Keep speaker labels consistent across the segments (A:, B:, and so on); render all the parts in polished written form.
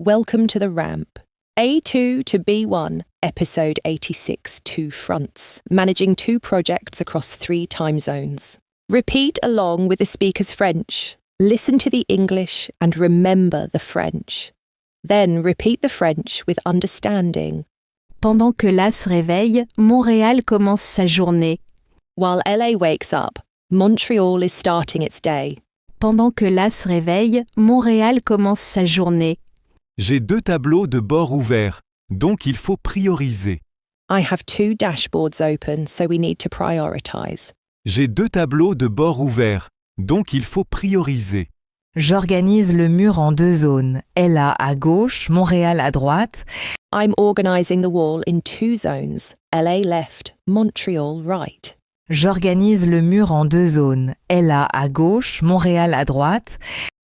A: Welcome to the ramp. A2 to B1, episode 86, 2 fronts, managing 2 projects across 3 time zones. Repeat along with the speaker's French. Listen to the English and remember the French. Then repeat the French with understanding.
B: Pendant que LA se réveille, Montréal commence sa journée.
A: While LA wakes up, Montreal is starting its day.
B: Pendant que LA se réveille, Montréal commence sa journée.
C: J'ai 2 tableaux de bord ouverts, donc il faut prioriser.
A: I have 2 dashboards open, so we need to prioritize.
C: J'ai 2 tableaux de bord ouverts, donc il faut prioriser.
D: J'organise le mur en 2 zones, LA à gauche, Montréal à droite.
A: I'm organizing the wall in 2 zones, LA left, Montreal right.
D: J'organise le mur en 2 zones, LA à gauche, Montréal à droite.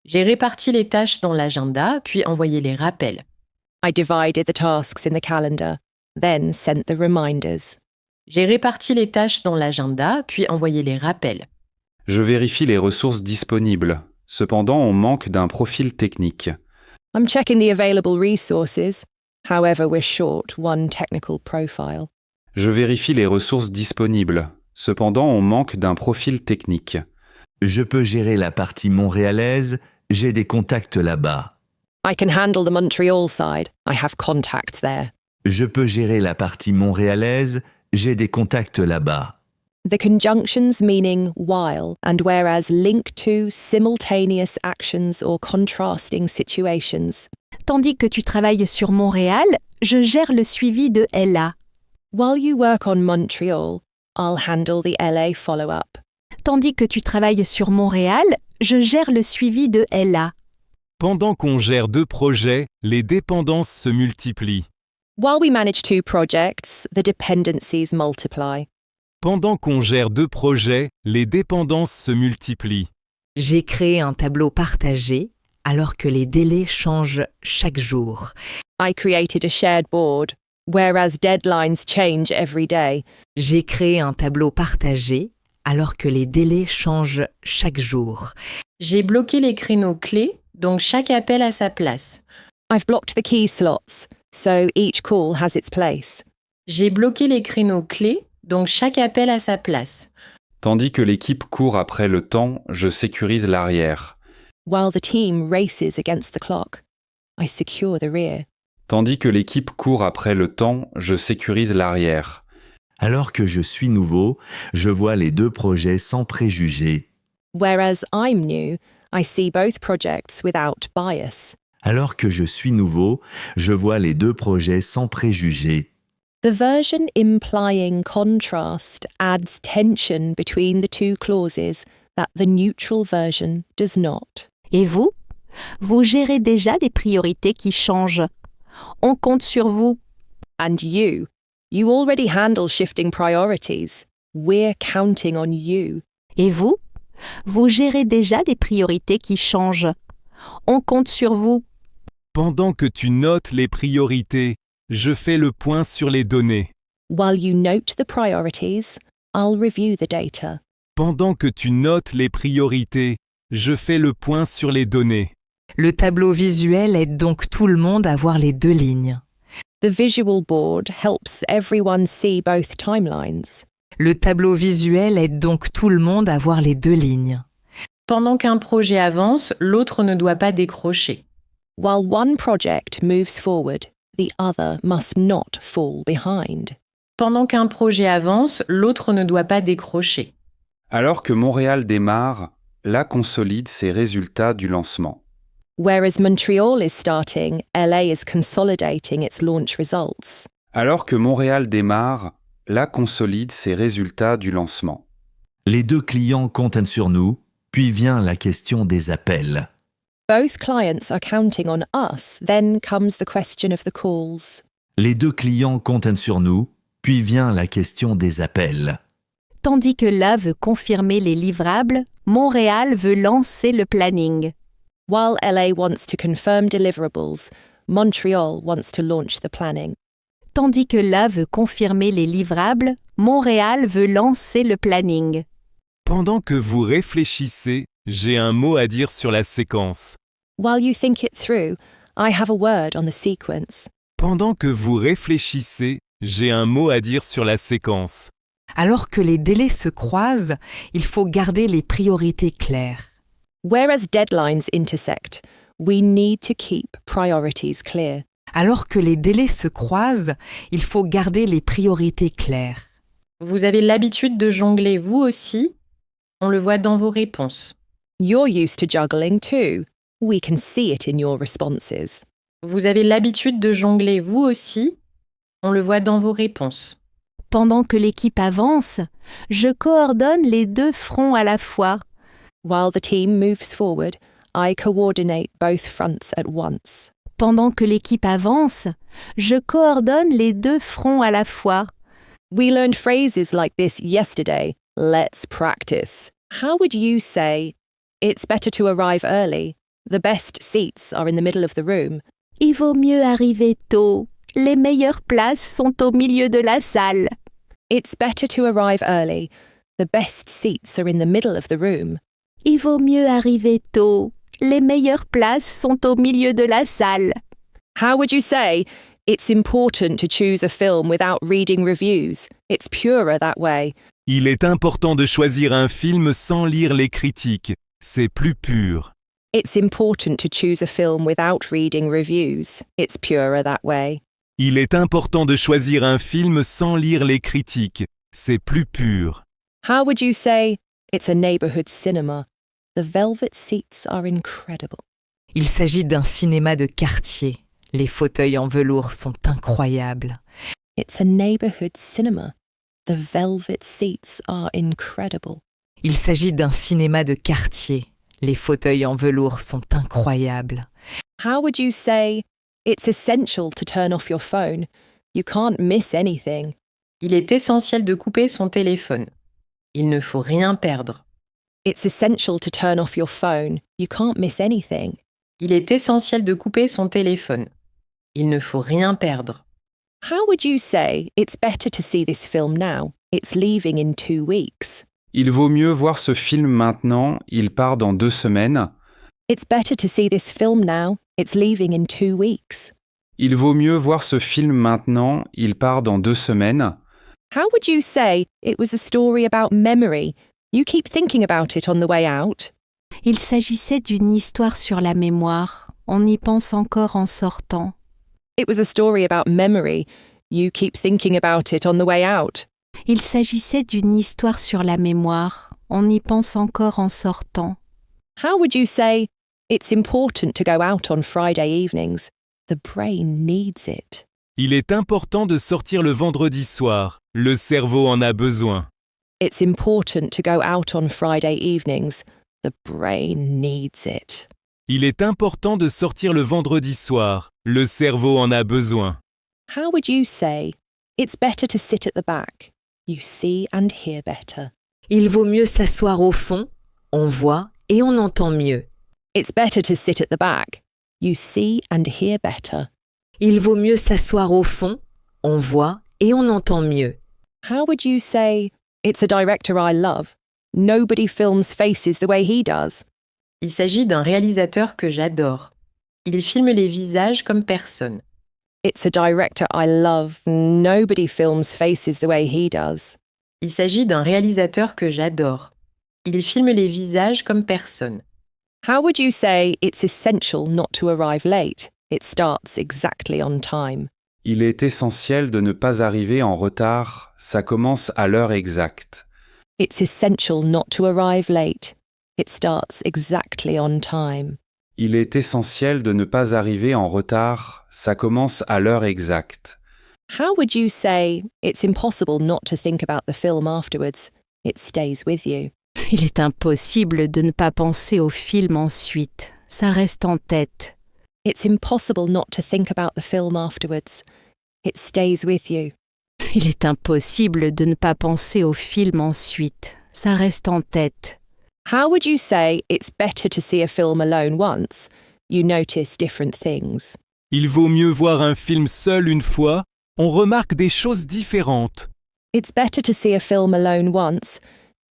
E: J'ai réparti les tâches dans l'agenda, puis envoyé les rappels.
A: I divided the tasks in the calendar, then sent the reminders.
E: J'ai réparti les tâches dans l'agenda, puis envoyé les rappels.
F: Je vérifie les ressources disponibles. Cependant, on manque d'un profil technique.
A: I'm checking the available resources. However, we're short one technical profile.
F: Je vérifie les ressources disponibles. Cependant, on manque d'un profil technique.
G: Je peux gérer la partie montréalaise, j'ai des contacts là-bas.
A: I can handle the Montreal side. I have contacts there.
G: Je peux gérer la partie montréalaise, j'ai des contacts là-bas.
A: The conjunctions meaning while and whereas link to simultaneous actions or contrasting situations.
B: Tandis que tu travailles sur Montréal, je gère le suivi de LA.
A: While you work on Montreal, I'll handle the LA follow-up.
B: Tandis que tu travailles sur Montréal, je gère le suivi de LA.
C: Pendant qu'on gère 2 projets, les dépendances se multiplient.
A: While we manage 2 projects, the dependencies multiply.
C: Pendant qu'on gère 2 projets, les dépendances se multiplient.
D: J'ai créé un tableau partagé alors que les délais changent chaque jour.
A: I created a shared board, whereas deadlines change every day.
D: J'ai créé un tableau partagé alors que les délais changent chaque jour.
E: J'ai bloqué les créneaux clés, donc chaque appel a sa place.
A: I've blocked the key slots, so each call has its place.
E: J'ai bloqué les créneaux clés, donc chaque appel a sa place.
F: Tandis que l'équipe court après le temps, je sécurise l'arrière.
A: While the team races against the clock, I secure the rear.
F: Tandis que l'équipe court après le temps, je sécurise l'arrière.
G: Alors que je suis nouveau, je vois les 2 projets sans préjugés.
A: Whereas I'm new, I see both projects without bias.
G: Alors que je suis nouveau, je vois les 2 projets sans préjugés.
A: The version implying contrast adds tension between the 2 clauses that the neutral version does not.
B: Et vous? Vous gérez déjà des priorités qui changent. On compte sur vous.
A: And you already handle shifting priorities. We're counting on you.
B: Et vous? Vous gérez déjà des priorités qui changent. On compte sur vous.
C: Pendant que tu notes les priorités, je fais le point sur les données.
A: While you note the priorities, I'll review the data.
C: Pendant que tu notes les priorités, je fais le point sur les données.
D: Le tableau visuel aide donc tout le monde à voir les 2 lignes.
A: The visual board helps everyone see both timelines.
D: Le tableau visuel aide donc tout le monde à voir les 2 lignes.
E: Pendant qu'un projet avance, l'autre ne doit pas décrocher.
A: While one project moves forward, the other must not fall behind.
E: Pendant qu'un projet avance, l'autre ne doit pas décrocher.
F: Alors que Montréal démarre, LA consolide ses résultats du lancement.
A: Whereas Montreal is starting, LA is consolidating its launch results.
F: Alors que Montréal démarre, LA consolide ses résultats du lancement.
G: Les 2 clients comptent sur nous, puis vient la question des appels.
A: Both clients are counting on us, then comes the question of the calls.
G: Les 2 clients comptent sur nous, puis vient la question des appels.
B: Tandis que LA veut confirmer les livrables, Montréal veut lancer le planning.
A: While LA wants to confirm deliverables, Montreal wants to launch the planning.
B: Tandis que LA veut confirmer les livrables, Montréal veut lancer le planning.
C: Pendant que vous réfléchissez, j'ai un mot à dire sur la séquence.
A: While you think it through, I have a word on the sequence.
C: Pendant que vous réfléchissez, j'ai un mot à dire sur la séquence.
D: Alors que les délais se croisent, il faut garder les priorités claires.
A: Whereas deadlines intersect, we need to keep priorities clear.
D: Alors que les délais se croisent, il faut garder les priorités claires.
E: Vous avez l'habitude de jongler vous aussi. On le voit dans vos réponses.
A: You're used to juggling too. We can see it in your responses.
E: Vous avez l'habitude de jongler vous aussi. On le voit dans vos réponses.
B: Pendant que l'équipe avance, je coordonne les deux fronts à la fois.
A: While the team moves forward, I coordinate both fronts at once.
B: Pendant que l'équipe avance, je coordonne les deux fronts à la fois.
A: We learned phrases like this yesterday. Let's practice. How would you say, "It's better to arrive early. The best seats are in the middle of the room."
B: Il vaut mieux arriver tôt. Les meilleures places sont au milieu de la salle.
A: It's better to arrive early. The best seats are in the middle of the room.
B: Il vaut mieux arriver tôt. Les meilleures places sont au milieu de la salle.
A: How would you say, "It's important to choose a film without reading reviews. It's purer that way."
C: Il est important de choisir un film sans lire les critiques. C'est plus pur.
A: It's important to choose a film without reading reviews. It's purer that way.
C: Il est important de choisir un film sans lire les critiques. C'est plus pur.
A: How would you say, "It's a neighborhood cinema. The velvet seats are incredible."
D: Il s'agit d'un cinéma de quartier. Les fauteuils en velours sont incroyables.
A: It's a neighborhood cinema. The velvet seats are incredible.
D: Il s'agit d'un cinéma de quartier. Les fauteuils en velours sont incroyables.
A: How would you say, "It's essential to turn off your phone. You can't miss anything."
E: Il est essentiel de couper son téléphone. Il ne faut rien perdre.
A: It's essential to turn off your phone. You can't miss anything.
E: Il est essentiel de couper son téléphone. Il ne faut rien perdre.
A: How would you say, "It's better to see this film now. It's leaving in 2 weeks."
F: Il vaut mieux voir ce film maintenant, il part dans 2 semaines.
A: It's better to see this film now. It's leaving in 2 weeks.
F: Il vaut mieux voir ce film maintenant, il part dans 2 semaines.
A: How would you say, "It was a story about memory. You keep thinking about it on the way out"?
B: Il s'agissait d'une histoire sur la mémoire. On y pense encore en sortant.
A: It was a story about memory. You keep thinking about it on the way out.
B: Il s'agissait d'une histoire sur la mémoire. On y pense encore en sortant.
A: How would you say, "It's important to go out on Friday evenings. The brain needs it"?
C: Il est important de sortir le vendredi soir. Le cerveau en a besoin.
A: It's important to go out on Friday evenings. The brain needs it.
C: Il est important de sortir le vendredi soir. Le cerveau en a besoin.
A: How would you say, "It's better to sit at the back. You see and hear better"?
D: Il vaut mieux s'asseoir au fond, on voit et on entend mieux.
A: It's better to sit at the back. You see and hear better.
D: Il vaut mieux s'asseoir au fond, on voit et on entend mieux.
A: How would you say, "It's a director I love. Nobody films faces the way he does"?
E: Il s'agit d'un réalisateur que j'adore. Il filme les visages comme personne.
A: It's a director I love. Nobody films faces the way he does.
E: Il s'agit d'un réalisateur que j'adore. Il filme les visages comme personne.
A: How would you say, "It's essential not to arrive late. It starts exactly on time"?
F: Il est essentiel de ne pas arriver en retard, ça commence à l'heure exacte.
A: It's essential not to arrive late. It starts exactly on time.
F: Il est essentiel de ne pas arriver en retard, ça commence à l'heure exacte.
A: How would you say, "It's impossible not to think about the film afterwards. It stays with you"?
B: Il est impossible de ne pas penser au film ensuite. Ça reste en tête.
A: It's impossible not to think about the film afterwards. It stays with you.
B: Il est impossible de ne pas penser au film ensuite. Ça reste en tête.
A: How would you say, "It's better to see a film alone once. You notice different things"?
C: Il vaut mieux voir un film seul une fois. On remarque des choses différentes.
A: It's better to see a film alone once.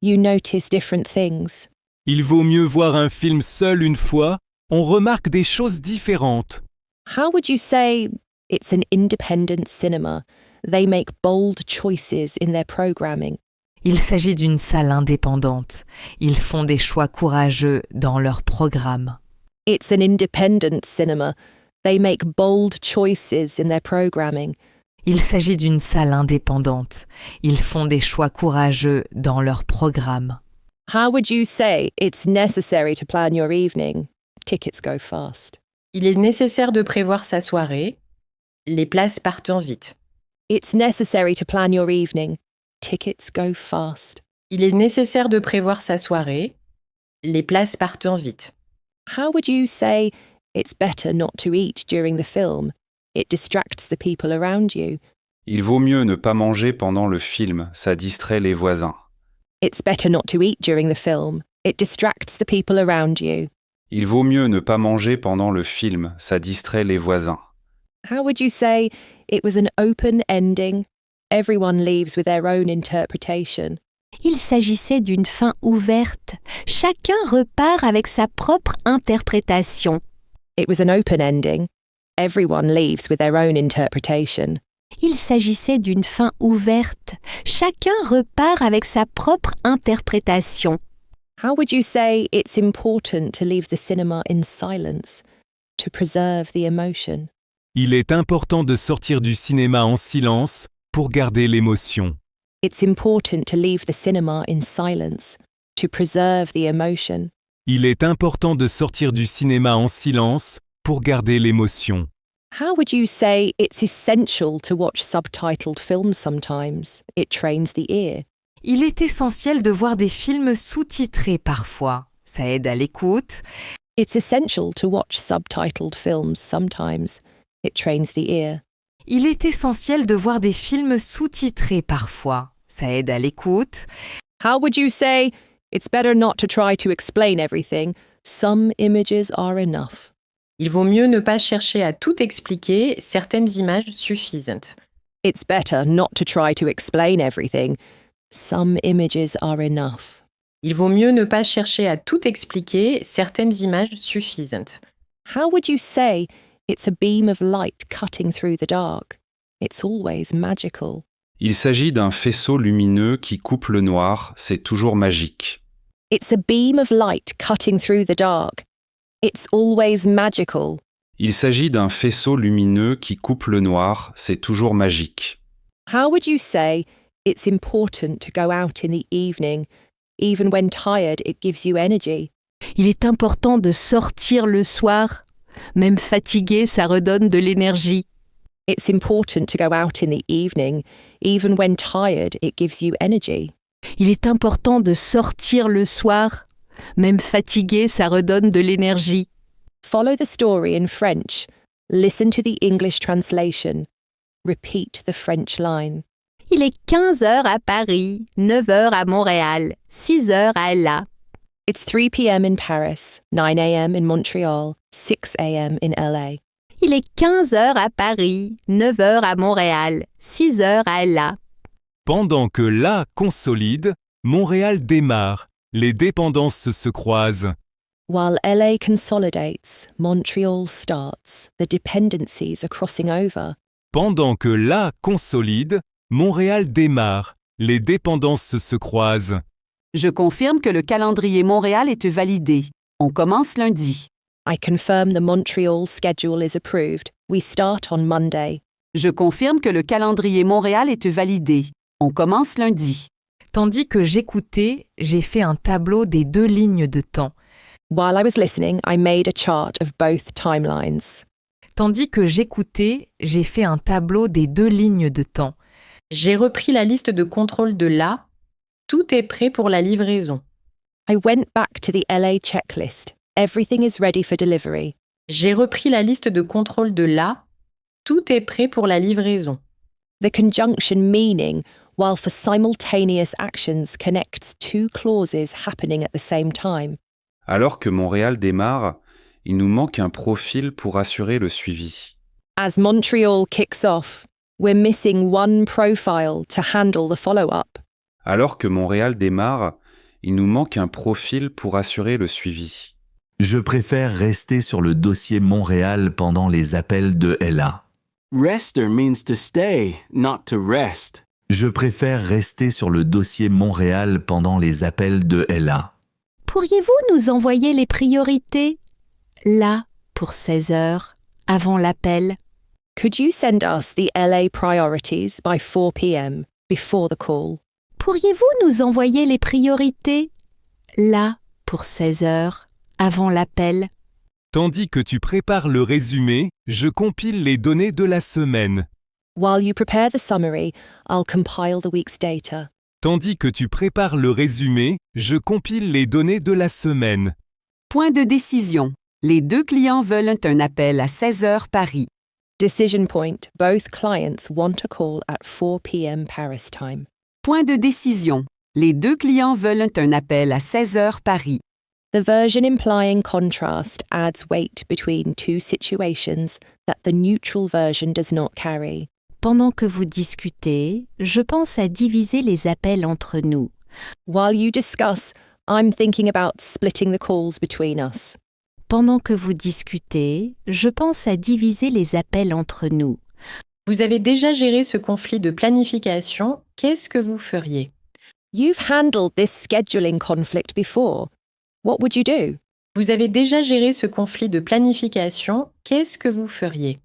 A: You notice different things.
C: Il vaut mieux voir un film seul une fois. On remarque des choses différentes.
A: How would you say it's an independent cinema? They make bold choices in their programming.
D: Il s'agit d'une salle indépendante. Ils font des choix courageux dans leur programme.
A: It's an independent cinema. They make bold choices in their programming.
D: Il s'agit d'une salle indépendante. Ils font des choix courageux dans leur programme.
A: How would you say it's necessary to plan your evening? Tickets go fast.
E: Il est nécessaire de prévoir sa soirée. Les places partent vite.
A: It's necessary to plan your evening. Tickets go fast.
E: Il est nécessaire de prévoir sa soirée. Les places partent vite.
A: How would you say it's better not to eat during the film? It distracts the people around you.
F: Il vaut mieux ne pas manger pendant le film, ça distrait les voisins.
A: It's better not to eat during the film. It distracts the people around you.
F: Il vaut mieux ne pas manger pendant le film, ça distrait les voisins.
A: How would you say it was an open ending? Everyone leaves with their own interpretation.
B: Il s'agissait d'une fin ouverte. Chacun repart avec sa propre interprétation.
A: It was an open ending. Everyone leaves with their own interpretation.
B: Il s'agissait d'une fin ouverte. Chacun repart avec sa propre interprétation.
A: How would you say it's important to leave the cinema in silence, to preserve the emotion?
C: Il est important de sortir du cinéma en silence pour garder l'émotion.
A: It's important to leave the cinema in silence, to preserve the emotion.
C: Il est important de sortir du cinéma en silence pour garder l'émotion.
A: How would you say it's essential to watch subtitled films sometimes? It trains the ear.
D: Il est essentiel de voir des films sous-titrés parfois. Ça aide à l'écoute.
A: It's essential to watch subtitled films sometimes. It trains the ear.
D: Il est essentiel de voir des films sous-titrés parfois. Ça aide à l'écoute.
A: How would you say it's better not to try to explain everything? Some images are enough.
E: Il vaut mieux ne pas chercher à tout expliquer, certaines images suffisent.
A: It's better not to try to explain everything. Some images are enough.
E: Il vaut mieux ne pas chercher à tout expliquer, certaines images suffisent.
A: How would you say it's a beam of light cutting through the dark? It's always magical.
F: Il s'agit d'un faisceau lumineux qui coupe le noir, c'est toujours magique.
A: It's a beam of light cutting through the dark. It's always magical.
F: Il s'agit d'un faisceau lumineux qui coupe le noir, c'est toujours magique.
A: How would you say it's important to go out in the evening? Even when tired, it gives you energy.
B: Il est important de sortir le soir. Même fatigué, ça redonne de l'énergie.
A: It's important to go out in the evening. Even when tired, it gives you energy.
B: Il est important de sortir le soir. Même fatigué, ça redonne de l'énergie.
A: Follow the story in French. Listen to the English translation. Repeat the French line.
B: Il est 15 heures à Paris, 9 heures à Montréal, 6 heures à LA.
A: It's 3 p.m. in Paris, 9 a.m. in Montreal, 6 a.m. in LA.
B: Il est 15 heures à Paris, 9 heures à Montréal, 6 heures à LA.
C: Pendant que l'A consolide, Montréal démarre. Les dépendances se croisent.
A: While LA consolidates, Montreal starts. The dependencies are crossing over.
C: Pendant que l'A consolide, Montréal démarre. Les dépendances se croisent.
H: Je confirme que le calendrier Montréal est validé. On commence lundi.
A: I confirm the Montreal schedule is approved. We start on Monday.
H: Je confirme que le calendrier Montréal est validé. On commence lundi.
D: Tandis que j'écoutais, j'ai fait un tableau des 2 lignes de temps.
A: While I was listening, I made a chart of both timelines.
D: Tandis que j'écoutais, j'ai fait un tableau des 2 lignes de temps.
E: J'ai repris la liste de contrôle de l'A. Tout est prêt pour la livraison.
A: I went back to the LA checklist. Everything is ready for delivery.
E: J'ai repris la liste de contrôle de l'A. Tout est prêt pour la livraison.
A: The conjunction meaning, while for simultaneous actions, connects 2 clauses happening at the same time.
F: Alors que Montréal démarre, il nous manque un profil pour assurer le suivi.
A: As Montreal kicks off, we're missing one profile to handle the follow-up.
F: Alors que Montréal démarre, il nous manque un profil pour assurer le suivi.
G: Je préfère rester sur le dossier Montréal pendant les appels de Ella.
I: Rester means to stay, not to rest.
G: Je préfère rester sur le dossier Montréal pendant les appels de Ella.
B: Pourriez-vous nous envoyer les priorités? Là, pour 16 heures, avant l'appel.
A: Could you send us the LA priorities by 4 p.m. before the call?
B: Pourriez-vous nous envoyer les priorités? Là, pour 16 heures, avant l'appel.
C: Tandis que tu prépares le résumé, je compile les données de la semaine.
A: While you prepare the summary, I'll compile the week's data.
C: Tandis que tu prépares le résumé, je compile les données de la semaine.
H: Point de décision. Les deux clients veulent un appel à 16 heures Paris.
A: Decision point. Both clients want a call at 4 p.m. Paris time.
H: Point de décision. Les deux clients veulent un appel à 16 heures Paris.
A: The version implying contrast adds weight between two situations that the neutral version does not carry.
B: Pendant que vous discutez, je pense à diviser les appels entre nous.
A: While you discuss, I'm thinking about splitting the calls between us.
B: Pendant que vous discutez, je pense à diviser les appels entre nous.
E: Vous avez déjà géré ce conflit de planification, qu'est-ce que vous feriez?
A: You've handled this scheduling conflict before. What would you do?
E: Vous avez déjà géré ce conflit de planification, qu'est-ce que vous feriez?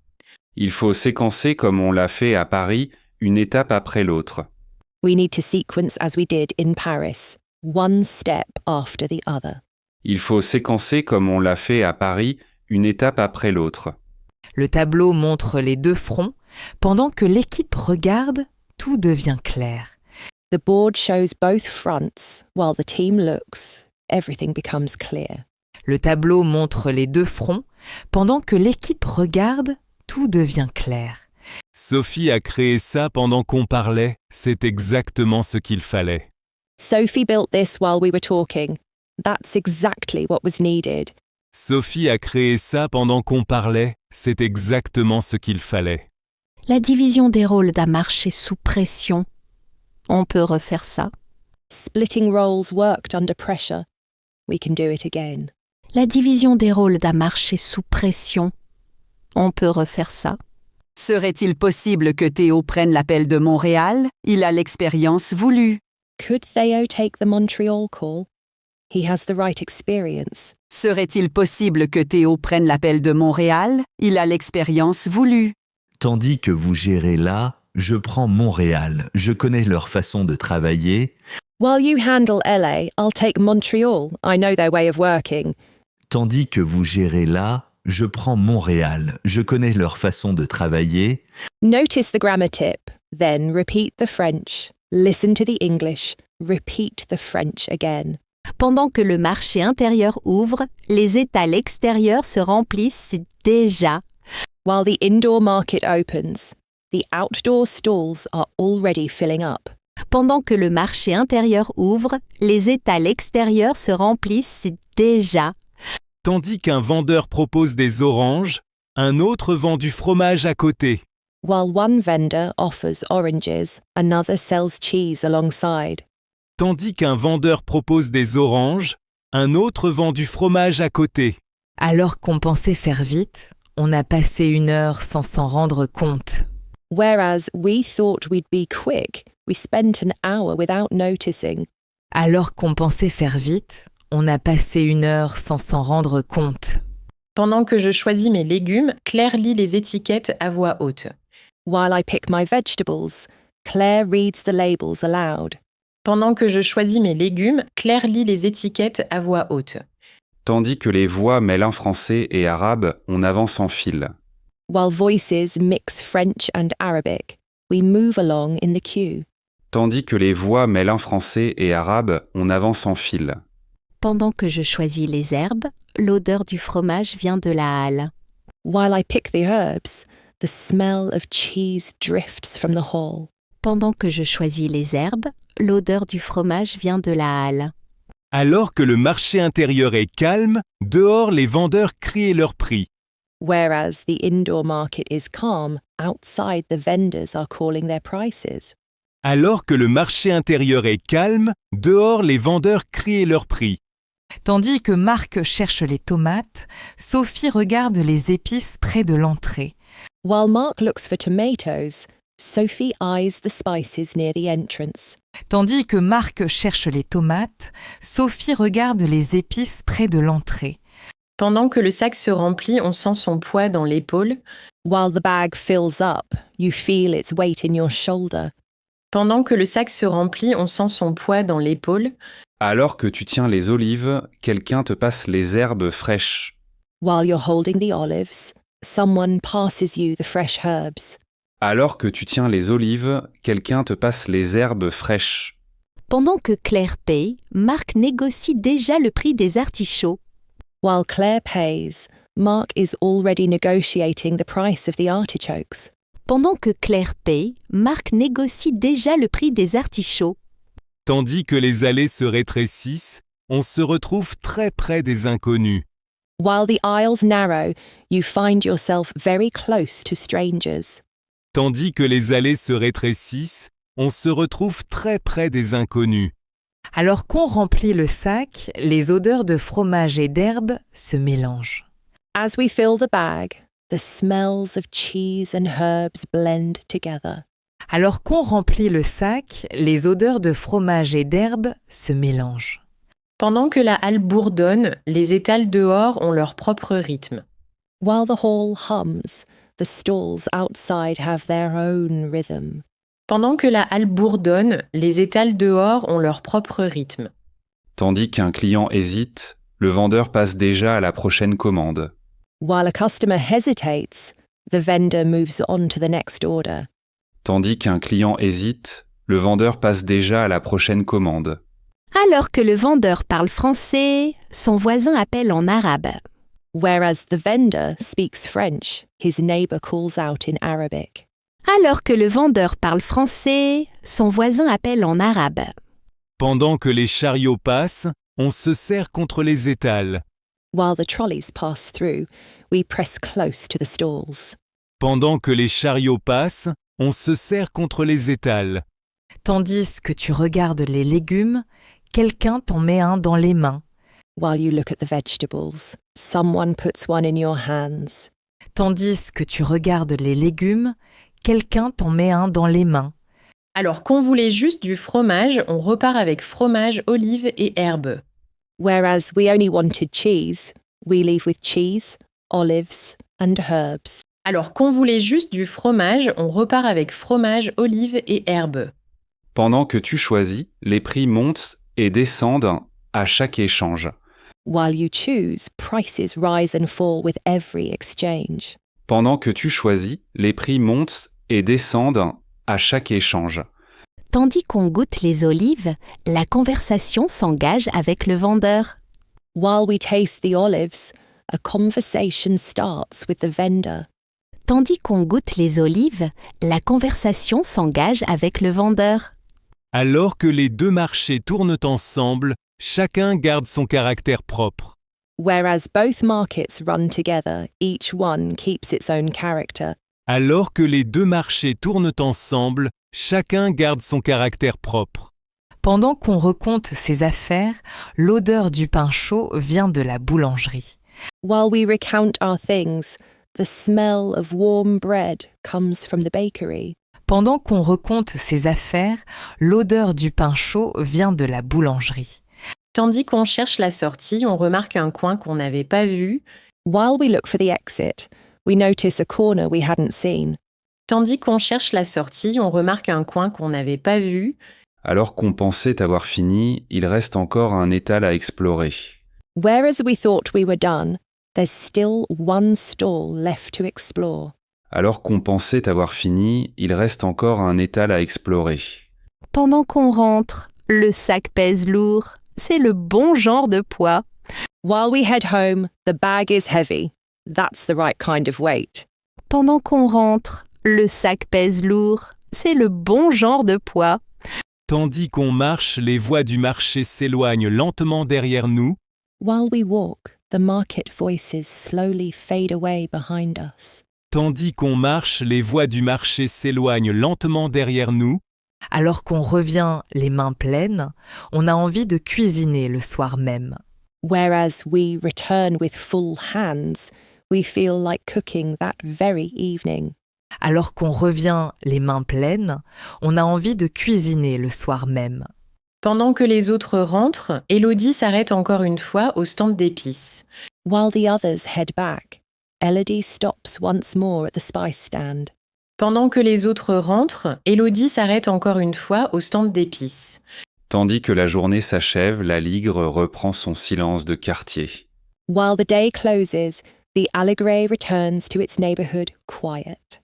F: Il faut séquencer comme on l'a fait à Paris, une étape après l'autre.
A: We need to sequence as we did in Paris, one step after the other.
F: Il faut séquencer comme on l'a fait à Paris, une étape après l'autre.
D: Le tableau montre les deux fronts. Pendant que l'équipe regarde, tout devient clair.
A: The board shows both fronts while the team looks. Everything becomes clear.
D: Le tableau montre les deux fronts. Pendant que l'équipe regarde, tout devient clair.
C: Sophie a créé ça pendant qu'on parlait, c'est exactement ce qu'il fallait.
A: Sophie built this while we were talking. That's exactly what was needed.
C: Sophie a créé ça pendant qu'on parlait, c'est exactement ce qu'il fallait.
B: La division des rôles a marché sous pression. On peut refaire ça.
A: Splitting roles worked under pressure. We can do it again.
B: La division des rôles a marché sous pression. On peut refaire ça.
H: Serait-il possible que Théo prenne l'appel de Montréal? Il a l'expérience voulue.
A: Could Theo take the Montreal call? He has the right experience.
H: Serait-il possible que Théo prenne l'appel de Montréal? Il a l'expérience voulue.
G: Tandis que vous gérez là, je prends Montréal. Je connais leur façon de travailler.
A: While you handle LA, I'll take Montreal. I know their way of working.
G: Tandis que vous gérez là, je prends Montréal. Je connais leur façon de travailler.
A: Notice the grammar tip. Then repeat the French. Listen to the English. Repeat the French again.
B: Pendant que le marché intérieur ouvre, les étals extérieurs se remplissent déjà.
A: While the indoor market opens, the outdoor stalls are already filling up.
B: Pendant que le marché intérieur ouvre, les étals extérieurs se remplissent déjà.
C: Tandis qu'un vendeur propose des oranges, un autre vend du fromage à côté.
A: While one vendor offers oranges, another sells cheese alongside.
C: Tandis qu'un vendeur propose des oranges, un autre vend du fromage à côté.
D: Alors qu'on pensait faire vite, on a passé 1 heure sans s'en rendre compte.
A: Whereas we thought we'd be quick, we spent an hour without noticing.
D: Alors qu'on pensait faire vite, on a passé 1 heure sans s'en rendre compte.
E: Pendant que je choisis mes légumes, Claire lit les étiquettes à voix haute.
A: While I pick my vegetables, Claire reads the labels aloud.
E: Pendant que je choisis mes légumes, Claire lit les étiquettes à voix haute.
F: Tandis que les voix mêlant français et arabe, on avance en file.
A: While voices mix French and Arabic, we move along in the queue.
F: Tandis que les voix mêlant français et arabe, on avance en file.
B: Pendant que je choisis les herbes, l'odeur du fromage vient de la halle.
A: While I pick the herbs, the smell of cheese drifts from the hall.
B: Pendant que je choisis les herbes, l'odeur du fromage vient de la halle.
C: Alors que le marché intérieur est calme, dehors les vendeurs crient leur prix.
A: Whereas the indoor market is calm, outside the vendors are calling their prices.
C: Alors que le marché intérieur est calme, dehors les vendeurs crient leur prix.
D: Tandis que Marc cherche les tomates, Sophie regarde les épices près de l'entrée.
A: While Mark looks for tomatoes, Sophie eyes the spices near the entrance.
D: Tandis que Marc cherche les tomates, Sophie regarde les épices près de l'entrée.
E: Pendant que le sac se remplit, on sent son poids dans l'épaule.
A: While the bag fills up, you feel its weight in your shoulder.
E: Pendant que le sac se remplit, on sent son poids dans l'épaule.
F: Alors que tu tiens les olives, quelqu'un te passe les herbes fraîches.
A: While you're holding the olives, someone passes you the fresh herbs.
F: Alors que tu tiens les olives, quelqu'un te passe les herbes fraîches.
B: Pendant que Claire paye, Marc négocie déjà le prix des artichauts.
A: While Claire pays, Mark is already negotiating the price of the artichokes.
B: Pendant que Claire paye, Marc négocie déjà le prix des artichauts.
C: Tandis que les allées se rétrécissent, on se retrouve très près des inconnus.
A: While the aisles narrow, you find yourself very close to strangers.
C: Tandis que les allées se rétrécissent, on se retrouve très près des inconnus.
D: Alors qu'on remplit le sac, les odeurs de fromage et d'herbe se mélangent.
A: As we fill the bag, the smells of cheese and herbs blend together.
D: Alors qu'on remplit le sac, les odeurs de fromage et d'herbe se mélangent.
E: Pendant que la halle bourdonne, les étals dehors ont leur propre rythme.
A: While the hall hums, the stalls outside have their own rhythm.
E: Pendant que la halle bourdonne, les étals dehors ont leur propre rythme.
F: Tandis qu'un client hésite, le vendeur passe déjà à la prochaine commande.
A: While a customer hesitates, the vendor moves on to the next order.
F: Tandis qu'un client hésite, le vendeur passe déjà à la prochaine commande.
B: Alors que le vendeur parle français, son voisin appelle en arabe.
A: Whereas the vendor speaks French, his neighbor calls out in Arabic.
B: Alors que le vendeur parle français, son voisin appelle en arabe.
C: Pendant que les chariots passent, on se serre contre les étals.
A: While the trolleys pass through, we press close to the stalls.
C: Pendant que les chariots passent, on se serre contre les étals.
D: Tandis que tu regardes les légumes, quelqu'un t'en met un dans les mains.
A: While you look at the vegetables, someone puts one in your hands.
D: Tandis que tu regardes les légumes, quelqu'un t'en met un dans les mains.
E: Alors qu'on voulait juste du fromage, on repart avec fromage, olives et herbes.
A: Whereas we only wanted cheese, we leave with cheese, olives and herbs.
E: Alors qu'on voulait juste du fromage, on repart avec fromage, olives et herbes.
F: Pendant que tu choisis, les prix montent et descendent à chaque échange.
A: While you choose, prices rise and fall with every exchange.
F: Pendant que tu choisis, les prix montent et descendent à chaque échange.
B: Tandis qu'on goûte les olives, la conversation s'engage avec le vendeur.
A: While we taste the olives, a conversation starts with the vendor.
B: Tandis qu'on goûte les olives, la conversation s'engage avec le vendeur.
C: Alors que les deux marchés tournent ensemble, chacun garde son caractère propre.
A: Whereas both markets run together, each one keeps its own character.
C: Alors que les deux marchés tournent ensemble, chacun garde son caractère propre.
D: Pendant qu'on recompte ses affaires, l'odeur du pain chaud vient de la boulangerie.
A: While we recount our things, the smell of warm bread comes from the bakery.
D: Pendant qu'on recompte ses affaires, l'odeur du pain chaud vient de la boulangerie.
E: Tandis qu'on cherche la sortie, on remarque un coin qu'on n'avait pas vu.
A: While we look for the exit, we notice a corner we hadn't seen.
E: Tandis qu'on cherche la sortie, on remarque un coin qu'on n'avait pas vu.
F: Alors qu'on pensait avoir fini, il reste encore un étal à explorer.
A: Whereas we thought we were done, there's still one stall left to explore.
F: Alors qu'on pensait avoir fini, il reste encore un étal à explorer.
B: Pendant qu'on rentre, le sac pèse lourd. C'est le bon genre de poids.
A: While we head home, the bag is heavy. That's the right kind of weight.
B: Pendant qu'on rentre, le sac pèse lourd. C'est le bon genre de poids.
C: Tandis qu'on marche, les voix du marché s'éloignent lentement derrière nous.
A: While we walk, the market voices slowly fade away behind us.
C: Tandis qu'on marche, les voix du marché s'éloignent lentement derrière nous.
D: Alors qu'on revient les mains pleines, on a envie de cuisiner le soir même.
A: Whereas we return with full hands, we feel like cooking that very evening.
D: Alors qu'on revient les mains pleines, on a envie de cuisiner le soir même.
E: Pendant que les autres rentrent, Élodie s'arrête encore une fois au stand d'épices.
A: While the others head back, Elodie stops once more at the spice stand.
E: Pendant que les autres rentrent, Élodie s'arrête encore une fois au stand d'épices.
F: Tandis que la journée s'achève, la Ligre reprend son silence de quartier.
A: While the day closes, the Allegre returns to its neighborhood quiet.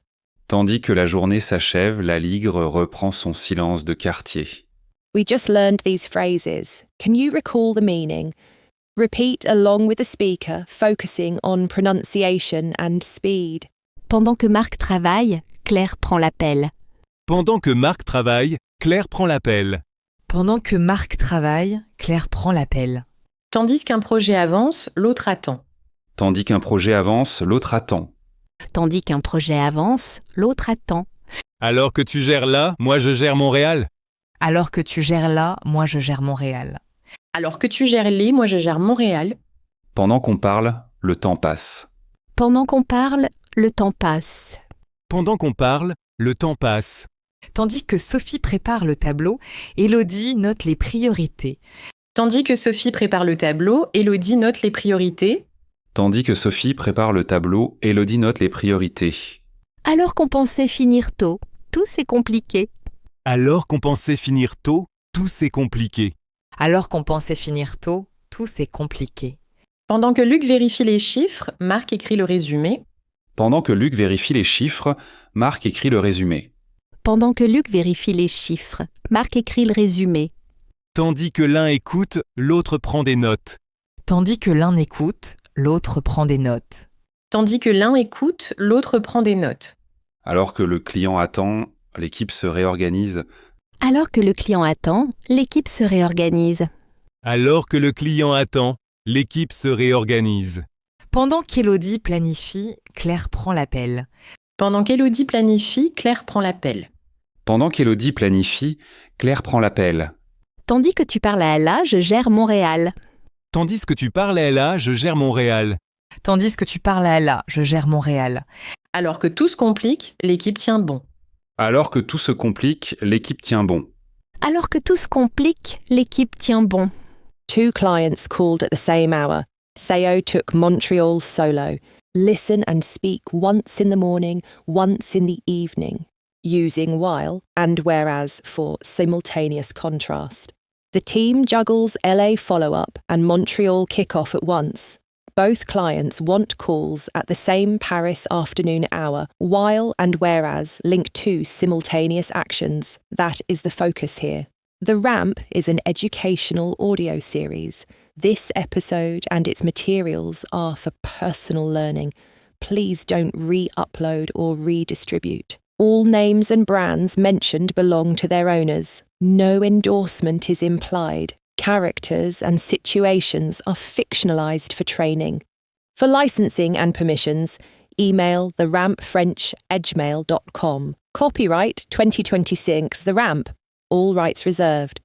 F: Tandis que la journée s'achève, la Ligre reprend son silence de quartier.
A: We just learned these phrases. Can you recall the meaning? Repeat along with the speaker, focusing on pronunciation and speed.
B: Pendant que Marc travaille, Claire prend l'appel.
C: Pendant que Marc travaille, Claire prend l'appel.
D: Pendant que Marc travaille, Claire prend l'appel.
E: Tandis qu'un projet avance, l'autre attend.
F: Tandis qu'un projet avance, l'autre attend.
B: Tandis qu'un projet avance, l'autre attend.
C: Alors que tu gères là, moi je gère Montréal.
D: Alors que tu gères là, moi je gère Montréal.
E: Alors que tu gères les, moi je gère Montréal.
F: Pendant qu'on parle, le temps passe.
B: Pendant qu'on parle, le temps passe.
C: Pendant qu'on parle, le temps passe.
D: Tandis que Sophie prépare le tableau, Élodie note les priorités.
E: Tandis que Sophie prépare le tableau, Élodie note les priorités.
F: Tandis que Sophie prépare le tableau, Élodie note les priorités.
B: Alors qu'on pensait finir tôt, tout c'est compliqué.
C: Alors qu'on pensait finir tôt, tout c'est compliqué.
D: Alors qu'on pensait finir tôt, tout c'est compliqué.
E: Pendant que Luc vérifie les chiffres, Marc écrit le résumé.
F: Pendant que Luc vérifie les chiffres, Marc écrit le résumé.
B: Pendant que Luc vérifie les chiffres, Marc écrit le résumé.
C: Tandis que l'un écoute, l'autre prend des notes.
D: Tandis que l'un écoute, l'autre prend des notes.
E: Tandis que l'un écoute, l'autre prend des notes.
F: Alors que le client attend, l'équipe se réorganise.
B: Alors que le client attend, l'équipe se réorganise.
C: Alors que le client attend, l'équipe se réorganise.
D: Pendant qu'Élodie planifie, Claire prend l'appel.
E: Pendant qu'Élodie planifie, Claire prend l'appel.
F: Pendant qu'Élodie planifie, Claire prend l'appel.
B: Tandis que tu parles à Ella, je gère Montréal.
C: Tandis que tu parles à Ella, je gère Montréal.
D: Tandis que tu parles à Ella, je gère Montréal.
E: Alors que tout se complique, l'équipe tient bon.
F: Alors que tout se complique, l'équipe tient bon.
B: Alors que tout se complique, l'équipe tient bon.
A: Two clients called at the same hour. Theo took Montreal solo. Listen and speak once in the morning, once in the evening, using while and whereas for simultaneous contrast. The team juggles LA follow-up and Montreal kick-off at once. Both clients want calls at the same Paris afternoon hour, while and whereas link two simultaneous actions. That is the focus here. The Ramp is an educational audio series. This episode and its materials are for personal learning. Please don't re-upload or redistribute. All names and brands mentioned belong to their owners. No endorsement is implied. Characters and situations are fictionalized for training. For licensing and permissions, email therampfrench@gmail.com. Copyright 2026 The Ramp. All rights reserved.